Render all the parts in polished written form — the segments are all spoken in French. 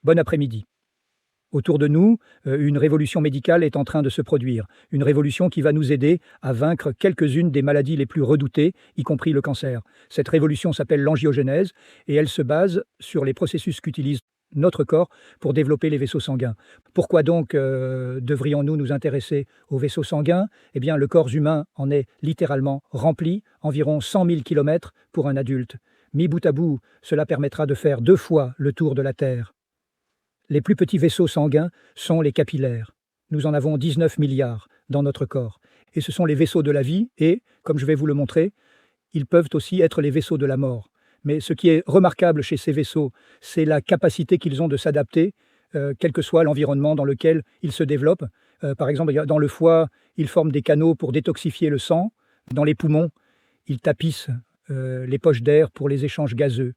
Bon après-midi. Autour de nous, une révolution médicale est en train de se produire. Une révolution qui va nous aider à vaincre quelques-unes des maladies les plus redoutées, y compris le cancer. Cette révolution s'appelle l'angiogenèse et elle se base sur les processus qu'utilise notre corps pour développer les vaisseaux sanguins. Pourquoi donc devrions-nous nous intéresser aux vaisseaux sanguins? Eh bien, le corps humain en est littéralement rempli, environ 100 000 km pour un adulte. Mis bout à bout, cela permettra de faire 2 fois le tour de la Terre. Les plus petits vaisseaux sanguins sont les capillaires. Nous en avons 19 milliards dans notre corps. Et ce sont les vaisseaux de la vie et, comme je vais vous le montrer, ils peuvent aussi être les vaisseaux de la mort. Mais ce qui est remarquable chez ces vaisseaux, c'est la capacité qu'ils ont de s'adapter, quel que soit l'environnement dans lequel ils se développent. Par exemple, dans le foie, ils forment des canaux pour détoxifier le sang. Dans les poumons, ils tapissent les poches d'air pour les échanges gazeux.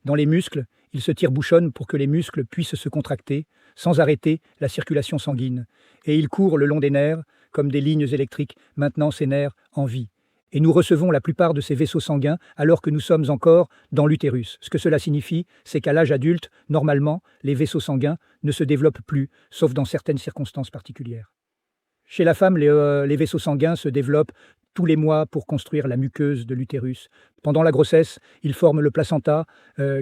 Dans les muscles, ils se tire-bouchonnent pour que les muscles puissent se contracter sans arrêter la circulation sanguine. Et ils courent le long des nerfs comme des lignes électriques, maintenant ces nerfs en vie. Et nous recevons la plupart de ces vaisseaux sanguins alors que nous sommes encore dans l'utérus. Ce que cela signifie, c'est qu'à l'âge adulte, normalement, les vaisseaux sanguins ne se développent plus, sauf dans certaines circonstances particulières. Chez la femme, les vaisseaux sanguins se développent tous les mois pour construire la muqueuse de l'utérus. Pendant la grossesse, ils forment le placenta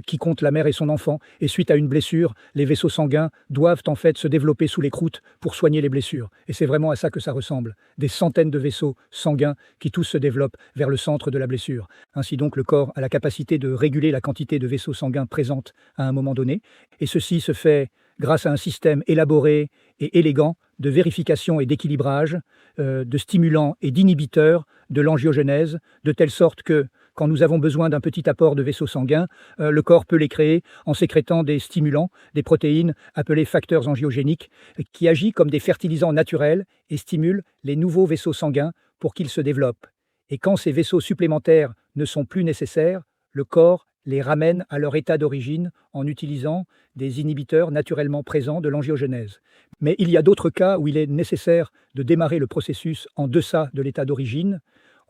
qui compte la mère et son enfant. Et suite à une blessure, les vaisseaux sanguins doivent en fait se développer sous les croûtes pour soigner les blessures. Et c'est vraiment à ça que ça ressemble. Des centaines de vaisseaux sanguins qui tous se développent vers le centre de la blessure. Ainsi donc, le corps a la capacité de réguler la quantité de vaisseaux sanguins présentes à un moment donné. Et ceci se fait grâce à un système élaboré et élégant de vérification et d'équilibrage, de stimulants et d'inhibiteurs de l'angiogenèse, de telle sorte que, quand nous avons besoin d'un petit apport de vaisseaux sanguins, le corps peut les créer en sécrétant des stimulants, des protéines appelées facteurs angiogéniques, qui agissent comme des fertilisants naturels et stimulent les nouveaux vaisseaux sanguins pour qu'ils se développent. Et quand ces vaisseaux supplémentaires ne sont plus nécessaires, le corps les ramène à leur état d'origine en utilisant des inhibiteurs naturellement présents de l'angiogenèse. Mais il y a d'autres cas où il est nécessaire de démarrer le processus en deçà de l'état d'origine.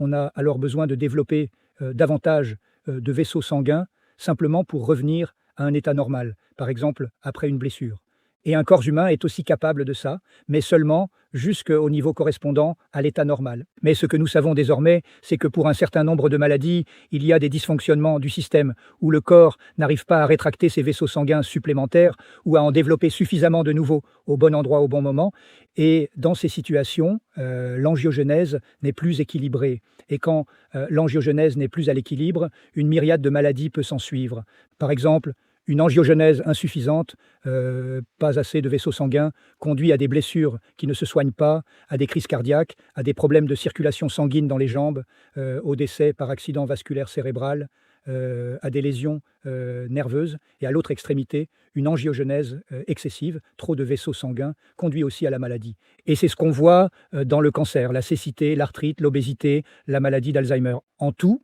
On a alors besoin de développer davantage de vaisseaux sanguins simplement pour revenir à un état normal, par exemple après une blessure. Et un corps humain est aussi capable de ça, mais seulement jusqu'au niveau correspondant à l'état normal. Mais ce que nous savons désormais, c'est que pour un certain nombre de maladies, il y a des dysfonctionnements du système où le corps n'arrive pas à rétracter ses vaisseaux sanguins supplémentaires ou à en développer suffisamment de nouveaux au bon endroit au bon moment. Et dans ces situations, l'angiogenèse n'est plus équilibrée. Et quand l'angiogenèse n'est plus à l'équilibre, une myriade de maladies peut s'en suivre. Par exemple, une angiogenèse insuffisante, pas assez de vaisseaux sanguins, conduit à des blessures qui ne se soignent pas, à des crises cardiaques, à des problèmes de circulation sanguine dans les jambes, au décès par accident vasculaire cérébral, à des lésions nerveuses. Et à l'autre extrémité, une angiogenèse excessive, trop de vaisseaux sanguins, conduit aussi à la maladie. Et c'est ce qu'on voit dans le cancer, la cécité, l'arthrite, l'obésité, la maladie d'Alzheimer. En tout,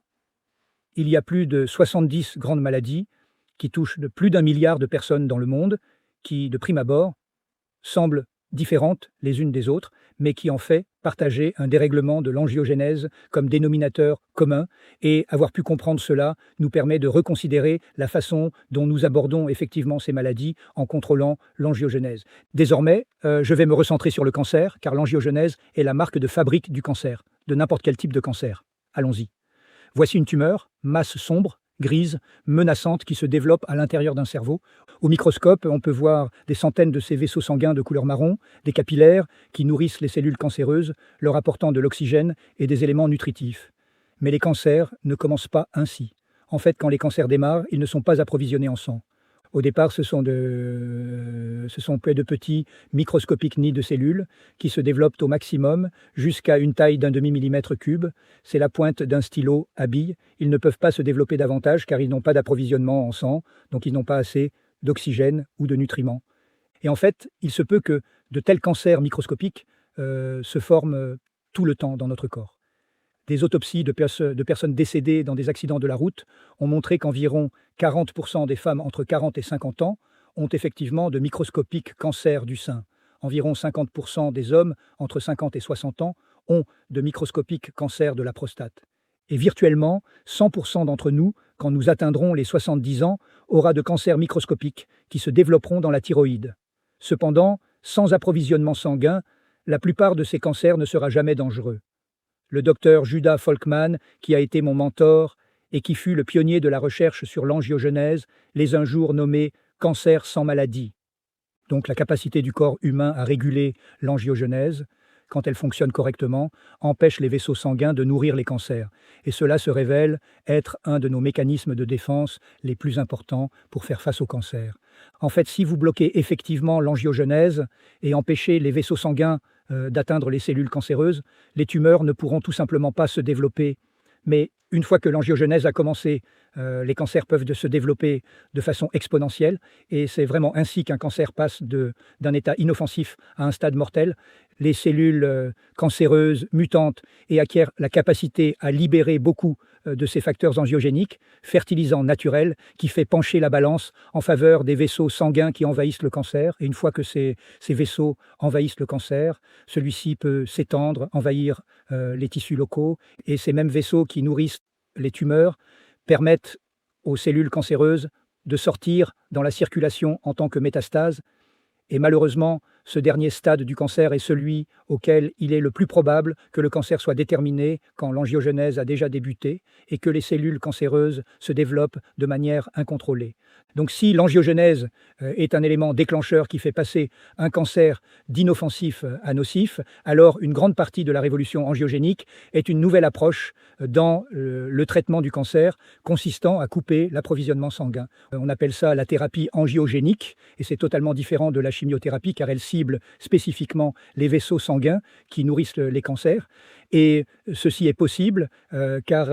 il y a plus de 70 grandes maladies qui touchent de plus d'1 milliard de personnes dans le monde, qui, de prime abord, semblent différentes les unes des autres, mais qui en fait partageaient un dérèglement de l'angiogenèse comme dénominateur commun, et avoir pu comprendre cela nous permet de reconsidérer la façon dont nous abordons effectivement ces maladies en contrôlant l'angiogenèse. Désormais, je vais me recentrer sur le cancer, car l'angiogenèse est la marque de fabrique du cancer, de n'importe quel type de cancer. Allons-y. Voici une tumeur, masse sombre, grise, menaçante, qui se développe à l'intérieur d'un cerveau. Au microscope, on peut voir des centaines de ces vaisseaux sanguins de couleur marron, des capillaires qui nourrissent les cellules cancéreuses, leur apportant de l'oxygène et des éléments nutritifs. Mais les cancers ne commencent pas ainsi. En fait, quand les cancers démarrent, ils ne sont pas approvisionnés en sang. Au départ, ce sont peu de petits microscopiques nids de cellules qui se développent au maximum jusqu'à une taille d'1 demi-millimètre cube. C'est la pointe d'un stylo à billes. Ils ne peuvent pas se développer davantage car ils n'ont pas d'approvisionnement en sang, donc ils n'ont pas assez d'oxygène ou de nutriments. Et en fait, il se peut que de tels cancers microscopiques se forment tout le temps dans notre corps. Des autopsies de personnes décédées dans des accidents de la route ont montré qu'environ 40% des femmes entre 40 et 50 ans ont effectivement de microscopiques cancers du sein. Environ 50% des hommes entre 50 et 60 ans ont de microscopiques cancers de la prostate. Et virtuellement, 100% d'entre nous, quand nous atteindrons les 70 ans, aura de cancers microscopiques qui se développeront dans la thyroïde. Cependant, sans approvisionnement sanguin, la plupart de ces cancers ne sera jamais dangereux. Le docteur Judah Folkman, qui a été mon mentor et qui fut le pionnier de la recherche sur l'angiogenèse, les un jour nommé cancer sans maladie. Donc la capacité du corps humain à réguler l'angiogenèse, quand elle fonctionne correctement, empêche les vaisseaux sanguins de nourrir les cancers. Et cela se révèle être un de nos mécanismes de défense les plus importants pour faire face au cancer. En fait, si vous bloquez effectivement l'angiogenèse et empêchez les vaisseaux sanguins d'atteindre les cellules cancéreuses, les tumeurs ne pourront tout simplement pas se développer. Mais une fois que l'angiogenèse a commencé, les cancers peuvent se développer de façon exponentielle et c'est vraiment ainsi qu'un cancer passe d'un état inoffensif à un stade mortel. Les cellules cancéreuses mutantes et acquièrent la capacité à libérer beaucoup de ces facteurs angiogéniques, fertilisants naturels, qui fait pencher la balance en faveur des vaisseaux sanguins qui envahissent le cancer. Et une fois que ces vaisseaux envahissent le cancer, celui-ci peut s'étendre, envahir les tissus locaux, et ces mêmes vaisseaux qui nourrissent les tumeurs permettent aux cellules cancéreuses de sortir dans la circulation en tant que métastase. Et malheureusement, ce dernier stade du cancer est celui auquel il est le plus probable que le cancer soit déterminé quand l'angiogenèse a déjà débuté et que les cellules cancéreuses se développent de manière incontrôlée. Donc si l'angiogenèse est un élément déclencheur qui fait passer un cancer d'inoffensif à nocif, alors une grande partie de la révolution angiogénique est une nouvelle approche dans le traitement du cancer consistant à couper l'approvisionnement sanguin. On appelle ça la thérapie angiogénique et c'est totalement différent de la chimiothérapie car elle cible spécifiquement les vaisseaux sanguins qui nourrissent les cancers. Et ceci est possible car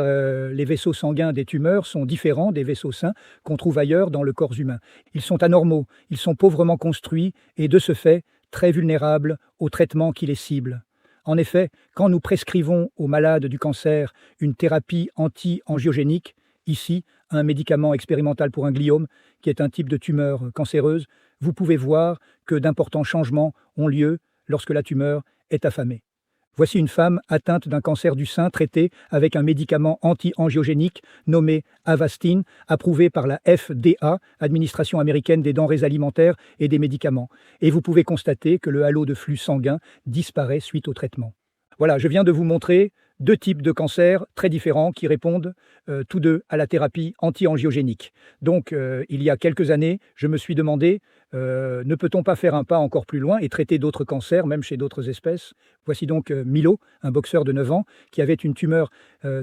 les vaisseaux sanguins des tumeurs sont différents des vaisseaux sains qu'on trouve ailleurs dans le corps humain. Ils sont anormaux, ils sont pauvrement construits et de ce fait très vulnérables aux traitements qui les ciblent. En effet, quand nous prescrivons aux malades du cancer une thérapie anti-angiogénique, ici un médicament expérimental pour un gliome, qui est un type de tumeur cancéreuse, vous pouvez voir que d'importants changements ont lieu lorsque la tumeur est affamée. Voici une femme atteinte d'un cancer du sein traité avec un médicament anti-angiogénique nommé Avastin, approuvé par la FDA, Administration américaine des denrées alimentaires et des médicaments. Et vous pouvez constater que le halo de flux sanguin disparaît suite au traitement. Voilà, je viens de vous montrer deux types de cancers très différents qui répondent tous deux à la thérapie anti-angiogénique. Donc, il y a quelques années, je me suis demandé, ne peut-on pas faire un pas encore plus loin et traiter d'autres cancers, même chez d'autres espèces? Voici donc Milo, un boxeur de 9 ans, qui avait une tumeur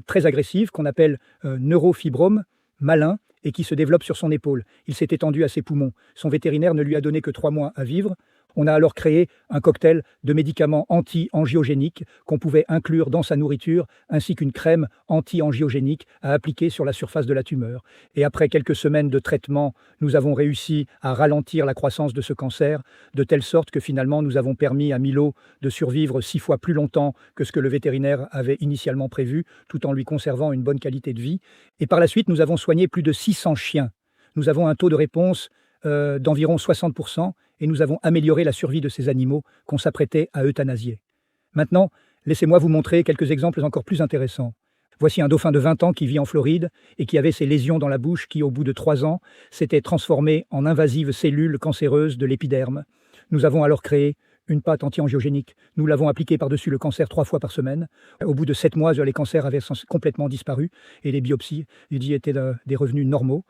très agressive qu'on appelle neurofibrome malin et qui se développe sur son épaule. Il s'est étendu à ses poumons. Son vétérinaire ne lui a donné que 3 mois à vivre. On a alors créé un cocktail de médicaments anti-angiogéniques qu'on pouvait inclure dans sa nourriture, ainsi qu'une crème anti-angiogénique à appliquer sur la surface de la tumeur. Et après quelques semaines de traitement, nous avons réussi à ralentir la croissance de ce cancer, de telle sorte que finalement nous avons permis à Milo de survivre 6 fois plus longtemps que ce que le vétérinaire avait initialement prévu, tout en lui conservant une bonne qualité de vie. Et par la suite, nous avons soigné plus de 600 chiens. Nous avons un taux de réponse d'environ 60%, et nous avons amélioré la survie de ces animaux qu'on s'apprêtait à euthanasier. Maintenant, laissez-moi vous montrer quelques exemples encore plus intéressants. Voici un dauphin de 20 ans qui vit en Floride et qui avait ses lésions dans la bouche qui, au bout de 3 ans, s'étaient transformées en invasives cellules cancéreuses de l'épiderme. Nous avons alors créé une pâte anti-angiogénique. Nous l'avons appliquée par-dessus le cancer 3 fois par semaine. Au bout de 7 mois, les cancers avaient complètement disparu et les biopsies étaient des revenus normaux.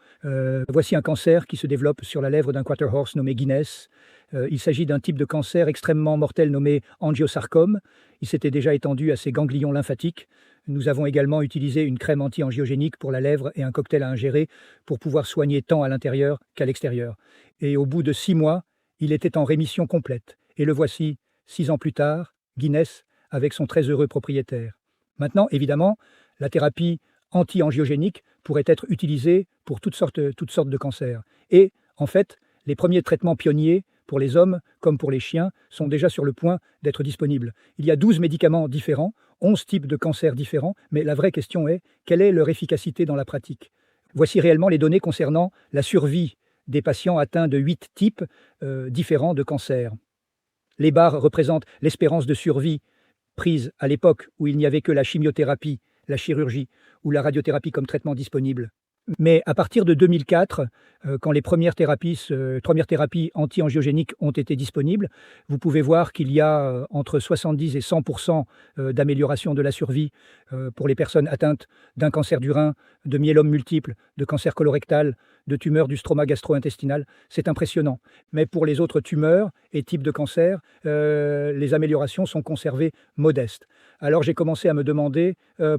Voici un cancer qui se développe sur la lèvre d'un quarter horse nommé Guinness. Il s'agit d'un type de cancer extrêmement mortel nommé angiosarcome. Il s'était déjà étendu à ses ganglions lymphatiques. Nous avons également utilisé une crème anti-angiogénique pour la lèvre et un cocktail à ingérer pour pouvoir soigner tant à l'intérieur qu'à l'extérieur. Et au bout de 6 mois, il était en rémission complète. Et le voici, 6 ans plus tard, Guinness, avec son très heureux propriétaire. Maintenant, évidemment, la thérapie anti-angiogénique pourrait être utilisée pour toutes sortes de cancers. Et, en fait, les premiers traitements pionniers pour les hommes comme pour les chiens sont déjà sur le point d'être disponibles. Il y a 12 médicaments différents, 11 types de cancers différents, mais la vraie question est, quelle est leur efficacité dans la pratique? Voici réellement les données concernant la survie des patients atteints de 8 types différents de cancers. Les barres représentent l'espérance de survie prise à l'époque où il n'y avait que la chimiothérapie, la chirurgie ou la radiothérapie comme traitement disponible. Mais à partir de 2004, quand les premières thérapies anti-angiogéniques ont été disponibles, vous pouvez voir qu'il y a entre 70 et 100% d'amélioration de la survie pour les personnes atteintes d'un cancer du rein, de myélome multiple, de cancer colorectal, de tumeurs du stroma gastro-intestinal. C'est impressionnant. Mais pour les autres tumeurs et types de cancer, les améliorations sont conservées modestes. Alors j'ai commencé à me demander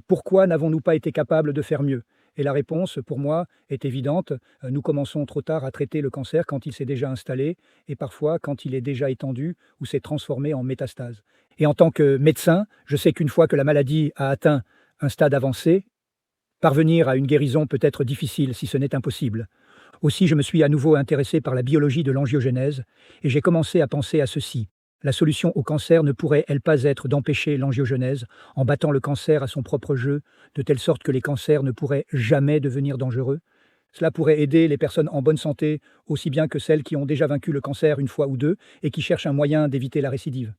pourquoi n'avons-nous pas été capables de faire mieux ? Et la réponse, pour moi, est évidente. Nous commençons trop tard à traiter le cancer quand il s'est déjà installé et parfois quand il est déjà étendu ou s'est transformé en métastase. Et en tant que médecin, je sais qu'une fois que la maladie a atteint un stade avancé, parvenir à une guérison peut être difficile, si ce n'est impossible. Aussi, je me suis à nouveau intéressé par la biologie de l'angiogénèse et j'ai commencé à penser à ceci. La solution au cancer ne pourrait-elle pas être d'empêcher l'angiogenèse en battant le cancer à son propre jeu, de telle sorte que les cancers ne pourraient jamais devenir dangereux? Cela pourrait aider les personnes en bonne santé, aussi bien que celles qui ont déjà vaincu le cancer une fois ou deux et qui cherchent un moyen d'éviter la récidive.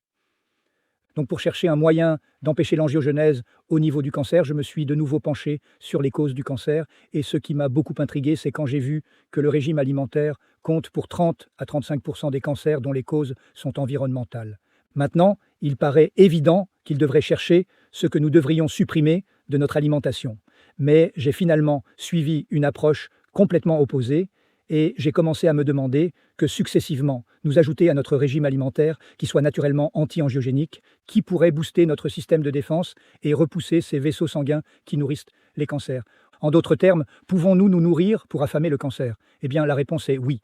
Donc pour chercher un moyen d'empêcher l'angiogenèse au niveau du cancer, je me suis de nouveau penché sur les causes du cancer. Et ce qui m'a beaucoup intrigué, c'est quand j'ai vu que le régime alimentaire compte pour 30 à 35% des cancers dont les causes sont environnementales. Maintenant, il paraît évident qu'il devrait chercher ce que nous devrions supprimer de notre alimentation. Mais j'ai finalement suivi une approche complètement opposée et j'ai commencé à me demander que successivement, nous ajouter à notre régime alimentaire qui soit naturellement anti-angiogénique, qui pourrait booster notre système de défense et repousser ces vaisseaux sanguins qui nourrissent les cancers. En d'autres termes, pouvons-nous nous nourrir pour affamer le cancer? Eh bien, la réponse est oui.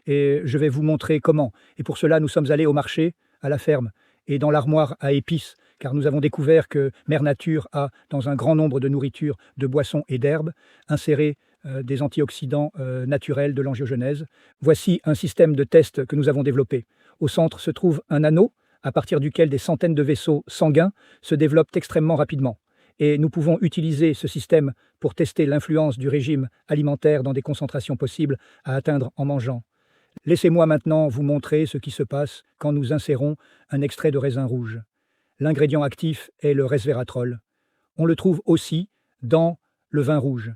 Et je vais vous montrer comment. Et pour cela, nous sommes allés au marché, à la ferme et dans l'armoire à épices, car nous avons découvert que Mère Nature a, dans un grand nombre de nourritures, de boissons et d'herbes, inséré des antioxydants naturels de l'angiogenèse. Voici un système de test que nous avons développé. Au centre se trouve un anneau à partir duquel des centaines de vaisseaux sanguins se développent extrêmement rapidement. Et nous pouvons utiliser ce système pour tester l'influence du régime alimentaire dans des concentrations possibles à atteindre en mangeant. Laissez-moi maintenant vous montrer ce qui se passe quand nous insérons un extrait de raisin rouge. L'ingrédient actif est le resveratrol. On le trouve aussi dans le vin rouge.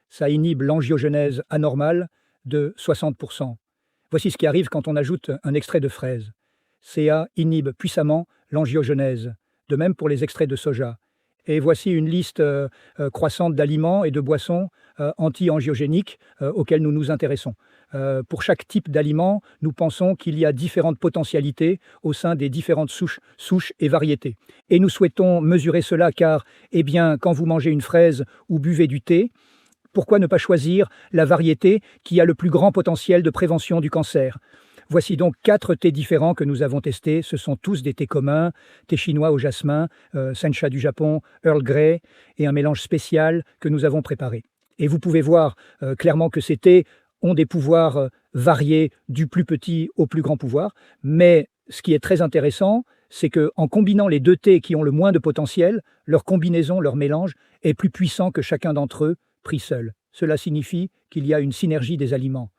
Ça inhibe l'angiogenèse anormale de 60%. Voici ce qui arrive quand on ajoute un extrait de fraise. CA inhibe puissamment l'angiogenèse, de même pour les extraits de soja. Et voici une liste croissante d'aliments et de boissons anti-angiogéniques auxquels nous nous intéressons. Pour chaque type d'aliment, nous pensons qu'il y a différentes potentialités au sein des différentes souches et variétés. Et nous souhaitons mesurer cela car, eh bien, quand vous mangez une fraise ou buvez du thé, pourquoi ne pas choisir la variété qui a le plus grand potentiel de prévention du cancer? Voici donc 4 thés différents que nous avons testés. Ce sont tous des thés communs, thé chinois au jasmin, sencha du Japon, Earl Grey et un mélange spécial que nous avons préparé. Et vous pouvez voir clairement que ces thés ont des pouvoirs variés du plus petit au plus grand pouvoir. Mais ce qui est très intéressant, c'est qu'en combinant les 2 thés qui ont le moins de potentiel, leur combinaison, leur mélange est plus puissant que chacun d'entre eux pris seul. Cela signifie qu'il y a une synergie des aliments.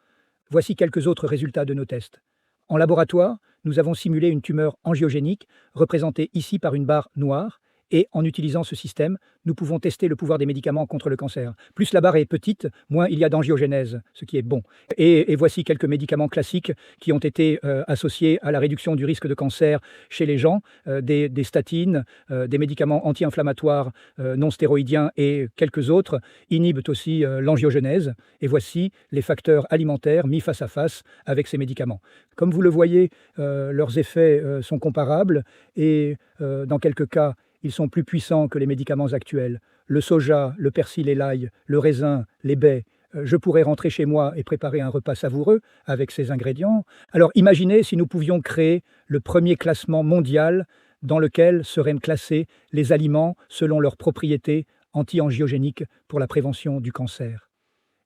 Voici quelques autres résultats de nos tests. En laboratoire, nous avons simulé une tumeur angiogénique, représentée ici par une barre noire, et en utilisant ce système, nous pouvons tester le pouvoir des médicaments contre le cancer. Plus la barre est petite, moins il y a d'angiogénèse, ce qui est bon. Et voici quelques médicaments classiques qui ont été associés à la réduction du risque de cancer chez les gens, des statines, des médicaments anti-inflammatoires non stéroïdiens et quelques autres inhibent aussi l'angiogénèse. Et voici les facteurs alimentaires mis face à face avec ces médicaments. Comme vous le voyez, leurs effets sont comparables et dans quelques cas, ils sont plus puissants que les médicaments actuels. Le soja, le persil et l'ail, le raisin, les baies. Je pourrais rentrer chez moi et préparer un repas savoureux avec ces ingrédients. Alors imaginez si nous pouvions créer le premier classement mondial dans lequel seraient classés les aliments selon leurs propriétés anti-angiogéniques pour la prévention du cancer.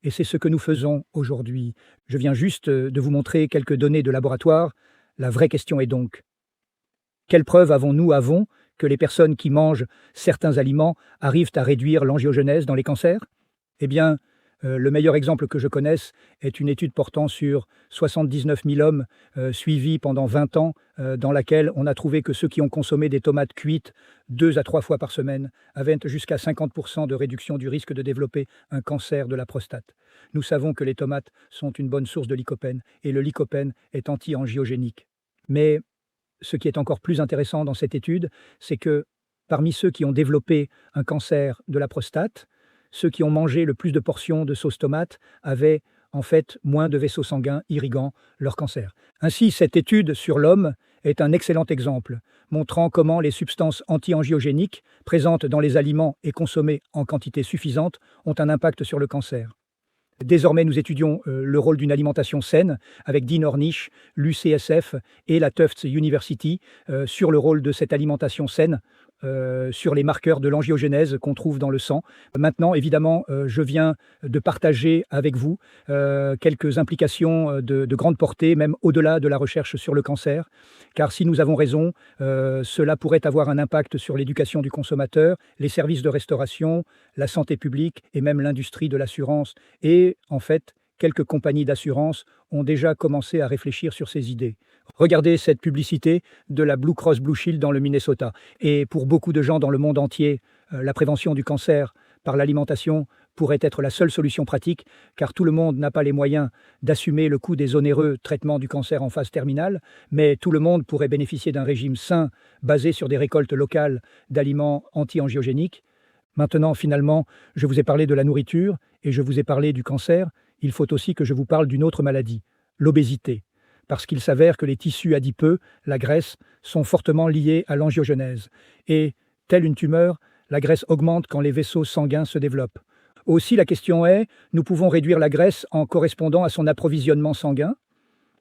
Et c'est ce que nous faisons aujourd'hui. Je viens juste de vous montrer quelques données de laboratoire. La vraie question est donc, quelles preuves avons-nous que les personnes qui mangent certains aliments arrivent à réduire l'angiogenèse dans les cancers? Eh bien, Le meilleur exemple que je connaisse est une étude portant sur 79 000 hommes suivis pendant 20 ans, dans laquelle on a trouvé que ceux qui ont consommé des tomates cuites 2 à 3 fois par semaine avaient jusqu'à 50% de réduction du risque de développer un cancer de la prostate. Nous savons que les tomates sont une bonne source de lycopène et le lycopène est anti-angiogénique. Mais ce qui est encore plus intéressant dans cette étude, c'est que parmi ceux qui ont développé un cancer de la prostate, ceux qui ont mangé le plus de portions de sauce tomate avaient en fait moins de vaisseaux sanguins irriguant leur cancer. Ainsi, cette étude sur l'homme est un excellent exemple, montrant comment les substances anti-angiogéniques présentes dans les aliments et consommées en quantité suffisante ont un impact sur le cancer. Désormais, nous étudions le rôle d'une alimentation saine avec Dean Ornish, l'UCSF et la Tufts University sur le rôle de cette alimentation saine, sur les marqueurs de l'angiogénèse qu'on trouve dans le sang. Maintenant, évidemment, je viens de partager avec vous quelques implications de grande portée, même au-delà de la recherche sur le cancer, car si nous avons raison, cela pourrait avoir un impact sur l'éducation du consommateur, les services de restauration, la santé publique et même l'industrie de l'assurance. Et en fait, quelques compagnies d'assurance ont déjà commencé à réfléchir sur ces idées. Regardez cette publicité de la Blue Cross Blue Shield dans le Minnesota. Et pour beaucoup de gens dans le monde entier, la prévention du cancer par l'alimentation pourrait être la seule solution pratique, car tout le monde n'a pas les moyens d'assumer le coût des onéreux traitements du cancer en phase terminale, mais tout le monde pourrait bénéficier d'un régime sain basé sur des récoltes locales d'aliments anti-angiogéniques. Maintenant, finalement, je vous ai parlé de la nourriture et je vous ai parlé du cancer. Il faut aussi que je vous parle d'une autre maladie, l'obésité, parce qu'il s'avère que les tissus adipeux, la graisse, sont fortement liés à l'angiogenèse. Et, telle une tumeur, la graisse augmente quand les vaisseaux sanguins se développent. Aussi, la question est, nous pouvons réduire la graisse en correspondant à son approvisionnement sanguin.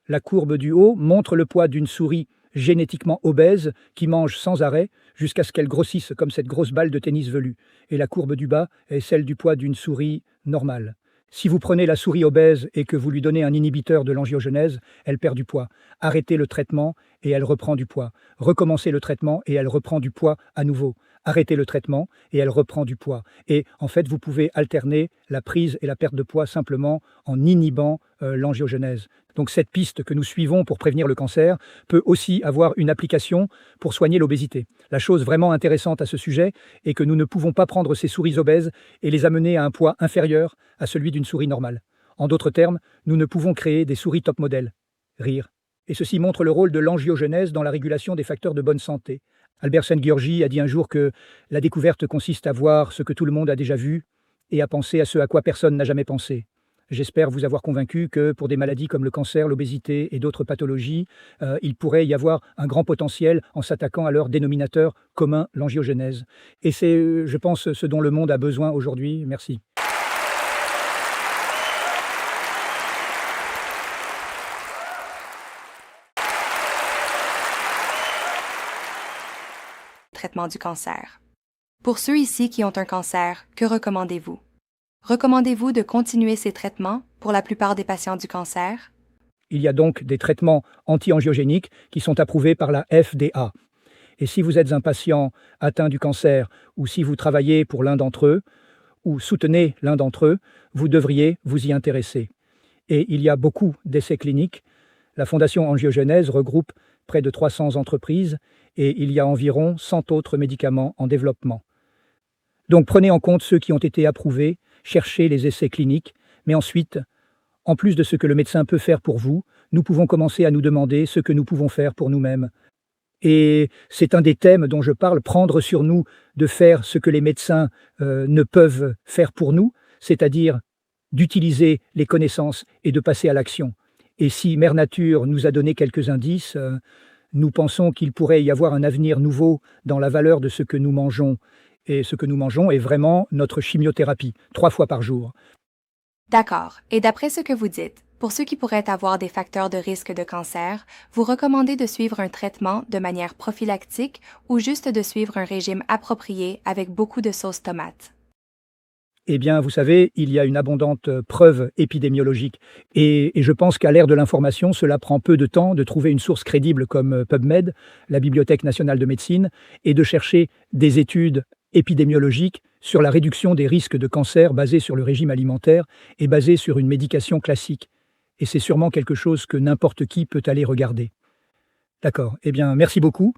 La courbe du haut montre le poids d'une souris génétiquement obèse qui mange sans arrêt jusqu'à ce qu'elle grossisse comme cette grosse balle de tennis velue. Et la courbe du bas est celle du poids d'une souris normale. Si vous prenez la souris obèse et que vous lui donnez un inhibiteur de l'angiogenèse, elle perd du poids. Arrêtez le traitement et elle reprend du poids. Recommencez le traitement et elle reprend du poids à nouveau. Arrêtez le traitement et elle reprend du poids. Et en fait, vous pouvez alterner la prise et la perte de poids simplement en inhibant l'angiogenèse. Donc cette piste que nous suivons pour prévenir le cancer peut aussi avoir une application pour soigner l'obésité. La chose vraiment intéressante à ce sujet est que nous ne pouvons pas prendre ces souris obèses et les amener à un poids inférieur à celui d'une souris normale. En d'autres termes, nous ne pouvons créer des souris top modèles. Rire. Et ceci montre le rôle de l'angiogenèse dans la régulation des facteurs de bonne santé. Albert Szent-Györgyi a dit un jour que la découverte consiste à voir ce que tout le monde a déjà vu et à penser à ce à quoi personne n'a jamais pensé. J'espère vous avoir convaincu que pour des maladies comme le cancer, l'obésité et d'autres pathologies, il pourrait y avoir un grand potentiel en s'attaquant à leur dénominateur commun, l'angiogenèse. Et c'est, je pense, ce dont le monde a besoin aujourd'hui. Merci. Traitement du cancer. Pour ceux ici qui ont un cancer, que recommandez-vous? Recommandez-vous de continuer ces traitements pour la plupart des patients du cancer? Il y a donc des traitements anti-angiogéniques qui sont approuvés par la FDA. Et si vous êtes un patient atteint du cancer ou si vous travaillez pour l'un d'entre eux ou soutenez l'un d'entre eux, vous devriez vous y intéresser. Et il y a beaucoup d'essais cliniques. La Fondation Angiogenèse regroupe près de 300 entreprises et il y a environ 100 autres médicaments en développement. Donc prenez en compte ceux qui ont été approuvés, cherchez les essais cliniques, mais ensuite, en plus de ce que le médecin peut faire pour vous, nous pouvons commencer à nous demander ce que nous pouvons faire pour nous-mêmes. Et c'est un des thèmes dont je parle, prendre sur nous de faire ce que les médecins ne peuvent faire pour nous, c'est-à-dire d'utiliser les connaissances et de passer à l'action. Et si Mère Nature nous a donné quelques indices, nous pensons qu'il pourrait y avoir un avenir nouveau dans la valeur de ce que nous mangeons. Et ce que nous mangeons est vraiment notre chimiothérapie, 3 fois par jour. D'accord. Et d'après ce que vous dites, pour ceux qui pourraient avoir des facteurs de risque de cancer, vous recommandez de suivre un traitement de manière prophylactique ou juste de suivre un régime approprié avec beaucoup de sauce tomate? Eh bien, vous savez, il y a une abondante preuve épidémiologique. Et je pense qu'à l'ère de l'information, cela prend peu de temps de trouver une source crédible comme PubMed, la Bibliothèque nationale de médecine, et de chercher des études épidémiologique sur la réduction des risques de cancer basée sur le régime alimentaire et basée sur une médication classique. Et c'est sûrement quelque chose que n'importe qui peut aller regarder. D'accord. Eh bien, merci beaucoup.